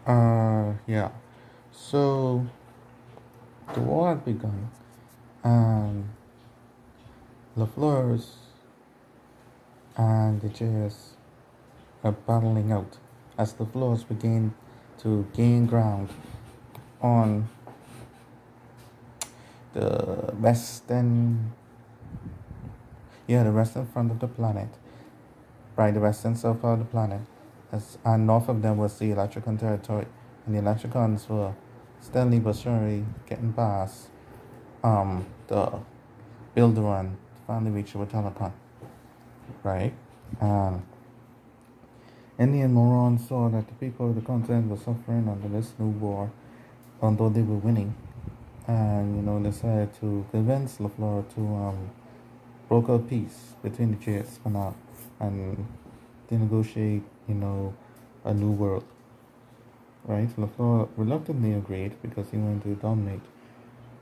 Yeah. So the war had begun, and LaFleur's and the Jazz are battling out as the Floors begin to gain ground on the the western front of the planet, right, the western south part of the planet, and north of them was the Electricon territory, and the Electricons were steadily but surely getting past the Builderon to finally reach the Telecon, right? Um, Indian morons saw that the people of the continent were suffering under this new war, although they were winning, and decided to convince LaFleur to broker peace between the Jets for now, and to negotiate, a new world, right? LaFleur reluctantly agreed because he wanted to dominate,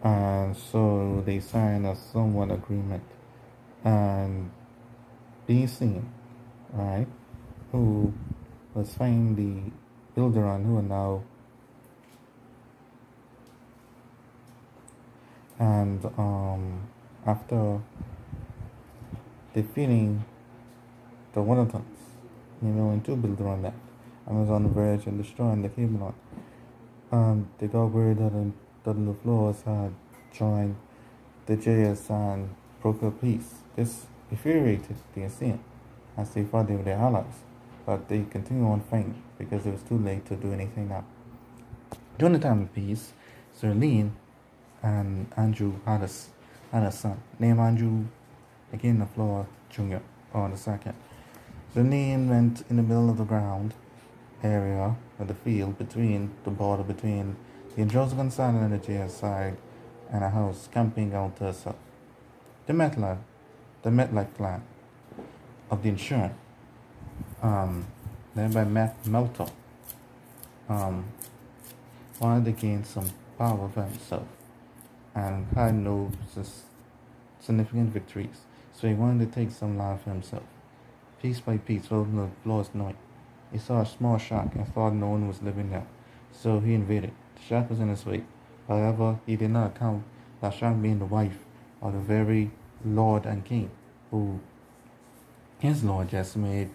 and so they signed a somewhat agreement, and DC, right, who was fighting the Builderon, who are now, and after defeating the Wintertons, and two Builderon left, and was on the verge of destroying the Camelot. They got word that the Floors had joined the JS and brokered peace. This infuriated the Asean, as they thought they were their allies, but they continued on fighting because it was too late to do anything now. During the time of peace, Sir Lean and Andrew had a son named Andrew, again the Floor Jr., or the second. Sir Lean went in the middle of the ground area of the field between the border between the Androsican side and the JS side, and a house camping out to the south. The MetLife, the MetLife clan of the insurance, led by Matt Melto, um, wanted to gain some power for himself and had no significant victories, so he wanted to take some land for himself. Piece by piece, without the Floors knowing, he saw a small shack and thought no one was living there, so he invaded. The shack was in his way. However, he did not account that shack being the wife of the very lord and king who his lord just made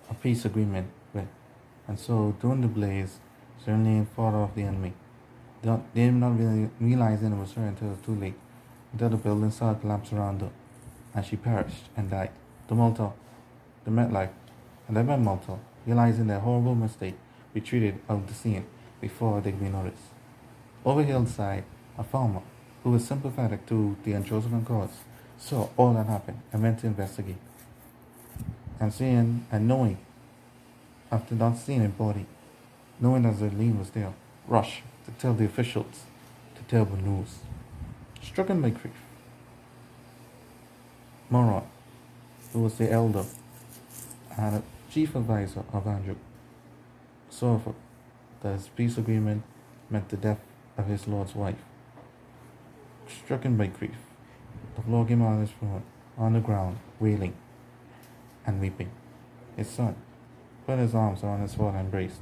a peace agreement with. And so, during the blaze, certainly fought off the enemy. They did not really realizing it was her until it was too late, until the building started to collapse around her, and she perished and died. The Malta, the MetLife, and the Met Malta, realizing their horrible mistake, retreated out of the scene before they could be noticed. Over hillside, a farmer, who was sympathetic to the Androsican cause, saw all that happened and went to investigate. And seeing and knowing, after not seeing a body, knowing that Zerlene was there, rushed to tell the officials the terrible news. Stricken by grief, Moron, who was the elder and a chief advisor of Andrew, saw that his peace agreement meant the death of his lord's wife. Stricken by grief, the Lord came on his throne, on the ground, wailing and weeping. His son put his arms around his father and embraced,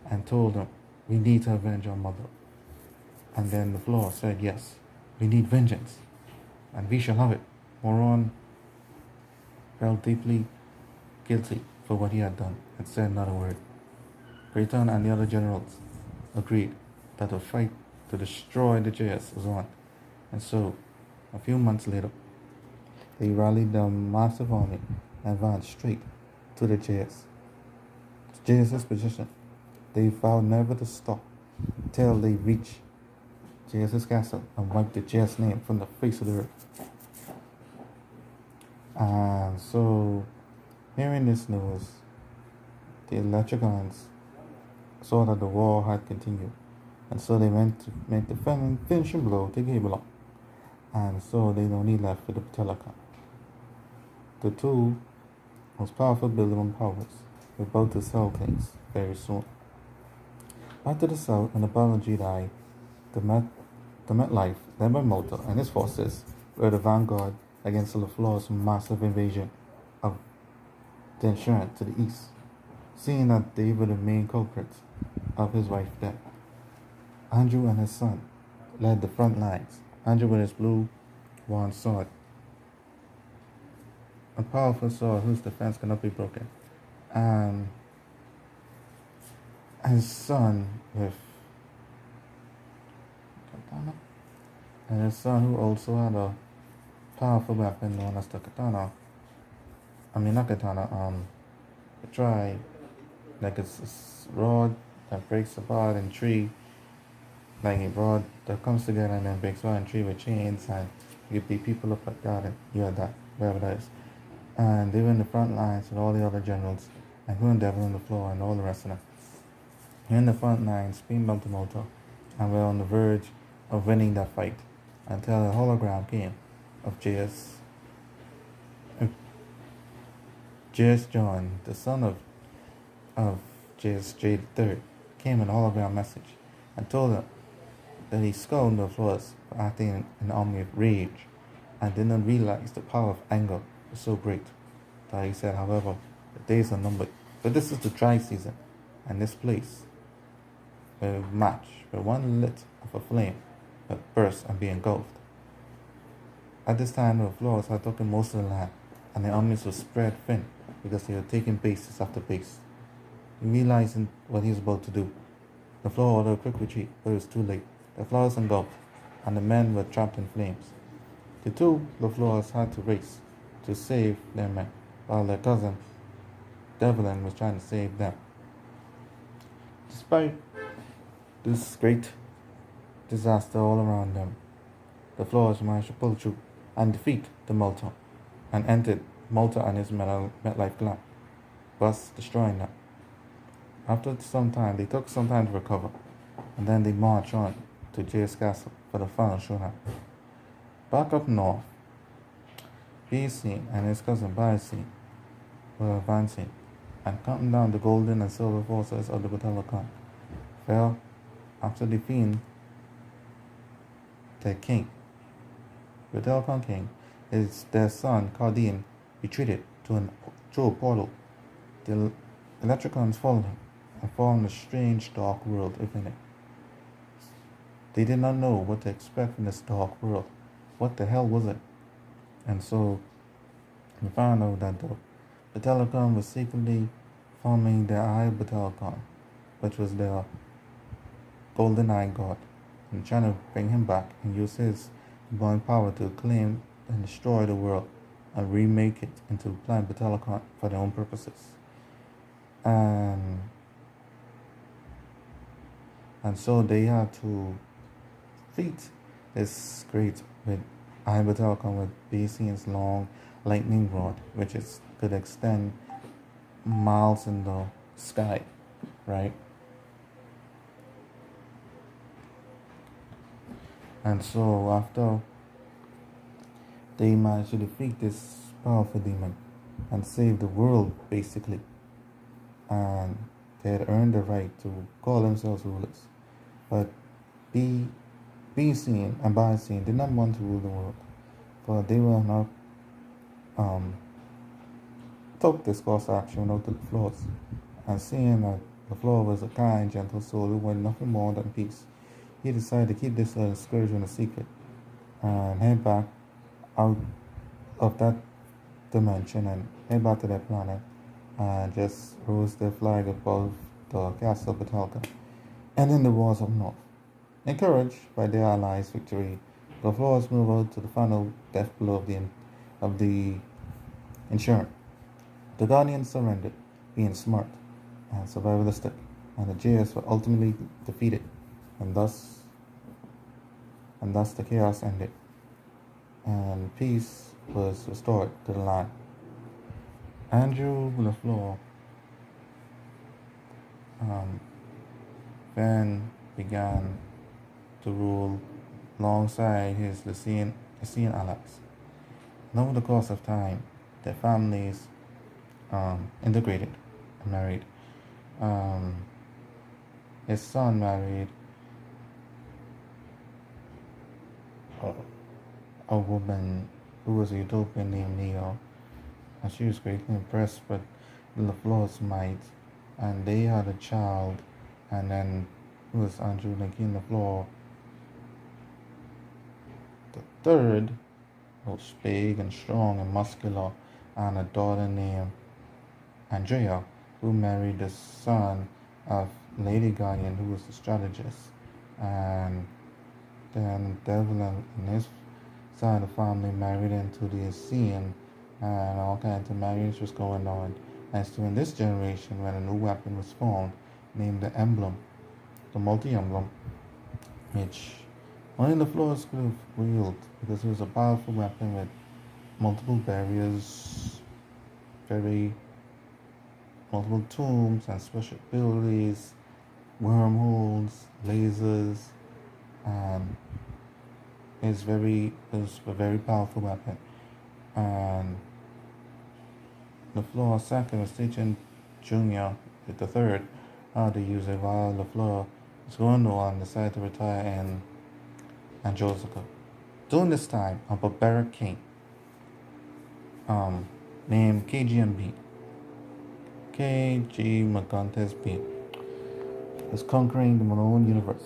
and told him, "We need to avenge our mother." And then the floor said, "Yes, we need vengeance, and we shall have it." Moron felt deeply guilty for what he had done and said not a word. Creighton and the other generals agreed that the fight to destroy the JS was on, and so, a few months later, they rallied their massive army and advanced straight to the JS's position. They vowed never to stop till they reached JS's castle and wiped the JS name from the face of the earth. And so, hearing this news, the Electricons saw that the war had continued, and so they went to make the finishing blow to Gamelon, and so they only left for the Telecon. The two most powerful building powers were about to settle things very soon. Back to the south, in the Battle of Jedi, the MetLife, led by Moto and his forces, were the vanguard against LaFleur's massive invasion of the insurance to the east. Seeing that they were the main culprits of his wife's death. Andrew and his son led the front lines. Andrew with his blue wand sword, a powerful sword whose defense cannot be broken, and his son with katana, and his son who also had a powerful weapon known as the katana. I mean not katana, a try, like it's a rod that breaks apart in three, like a rod that comes together and then breaks apart in three with chains, and you beat people up like that, and you had that, wherever that is. And they were in the front lines with all the other generals, and who and Devil on the floor, and all the rest of them. In the front lines, being bumped to motor, and we're on the verge of winning that fight until a hologram came of J.S. John, the son of J.S.J. III, came in a hologram message and told him that he scolded the floors for acting in an army of rage and did not realize the power of anger was so great. That he said, however, the days are numbered. But this is the dry season, and this place will match where one lit of a flame will burst and be engulfed. At this time, the floors had taken most of the land, and the armies were spread thin because they were taking bases after base. Realizing what he was about to do, the floor ordered a quick retreat, but it was too late. The flowers engulfed, and the men were trapped in flames. The two LaFleurs had to race to save their men, while their cousin, Devlin, was trying to save them. Despite this great disaster all around them, the Flores managed to pull through and defeat the Malta, and entered Malta and his MetLife clan, thus destroying them. After some time, they took some time to recover, and then they marched on to J.S. Castle for the final showdown. Back up north, Beasine and his cousin Biasine were advancing and cutting down the golden and silver forces of the Batalla Khan. Fell after defeating their king. Batalla Khan king is their son Cardin retreated through a portal. The Electricons followed him and formed a strange dark world within it. They did not know what to expect from this dark world. What the hell was it? And so we found out that the Battalion was secretly forming their Eye Battalion, which was their golden eye god, and trying to bring him back and use his divine power to claim and destroy the world and remake it into Planet Battalion for their own purposes. And so they had to defeat this great with Eye Battalion with Basine's long lightning rod, which could extend miles in the sky, right? And so after they managed to defeat this powerful demon and save the world, basically, and they had earned the right to call themselves rulers. But Basine and Biasine did not want to rule the world, for they were not took this course of action out to the floors, and seeing that the floor was a kind, gentle soul who wanted nothing more than peace, he decided to keep this excursion a secret and head back out of that dimension and head back to their planet and just rose their flag above the castle of Batalka and in the wars up north. Encouraged by their allies' victory, the Floors move out to the final death blow of the insurance. The Guardians surrendered, being smart and survivalistic, and the JS were ultimately defeated, and thus the chaos ended, and peace was restored to the land. Andrew LaFleur then began to rule alongside his Lycian allies. And over the course of time, their families integrated and married. His son married a woman who was a utopian named Neo, and she was greatly impressed with LaFleur's might, and they had a child and then it was Andrew Nagin LaFleur the third, who was big and strong and muscular, and a daughter named Andrea, who married the son of Lady Guardian, who was a strategist. And then Devlin and his side of the family married into the scene, and all kinds of marriage was going on. And so in this generation, when a new weapon was found, named the Emblem, the multi-emblem, which only the floors could have wield because it was a powerful weapon with multiple barriers, very multiple tombs and special abilities, wormholes, lasers, and it was a very powerful weapon. And LaFleur second was teaching Junior the third how to use it while LaFleur was going on decided to retire and Joseph. During this time, a barbaric king named KGMB, KG Magantes B, was conquering the Malone universe.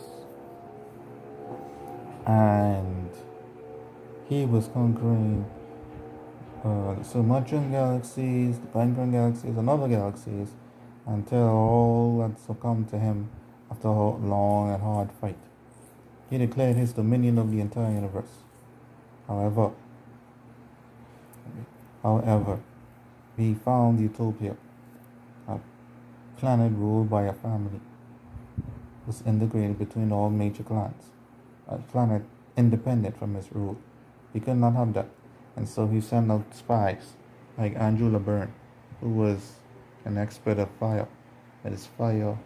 And he was conquering the Sumatran galaxies, the Pinecone galaxies, and other galaxies until all had succumbed to him after a long and hard fight. He declared his dominion of the entire universe. However, he found Utopia, a planet ruled by a family, was integrated between all major clans, a planet independent from his rule. He could not have that, and so he sent out spies like Andrew LeBurn, who was an expert at fire, at his fire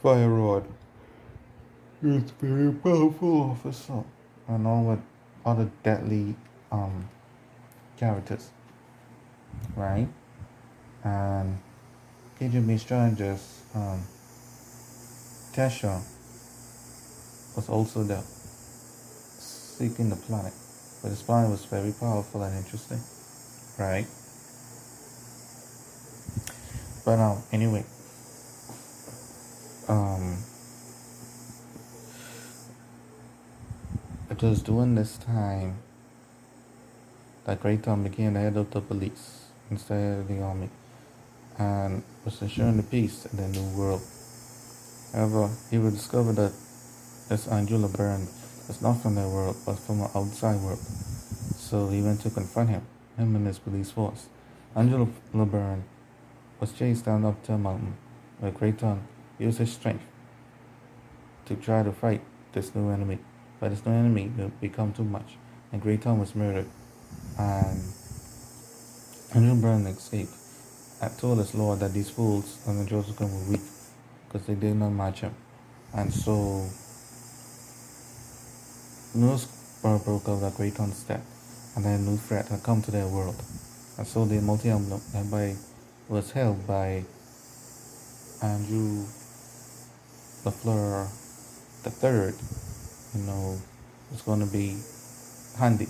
rod. He was a very powerful officer, along with other deadly characters, right? And KGB strategist Tesha was also there, seeking the planet, but his plan was very powerful and interesting, right? But anyway, it was during this time that Great Tom became the head of the police instead of the army, and was ensuring the peace in the new world. However, he would discover that this Angela Byrne was not from their world, but from an outside world. So he went to confront him and his police force. Angela Byrne was chased down up to a mountain, where Grayton used his strength to try to fight this new enemy. But this new enemy would become too much, and Grayton was murdered. And Angela Byrne escaped and told his lord that these fools under Joseph were weak because they did not match him. And so news broke of that Grayton's death, and then a new threat had come to their world. And so the multi-emblem was held by Andrew LaFleur the third, was going to be handy,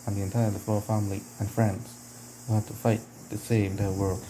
and the entire LaFleur family and friends who had to fight to save their world.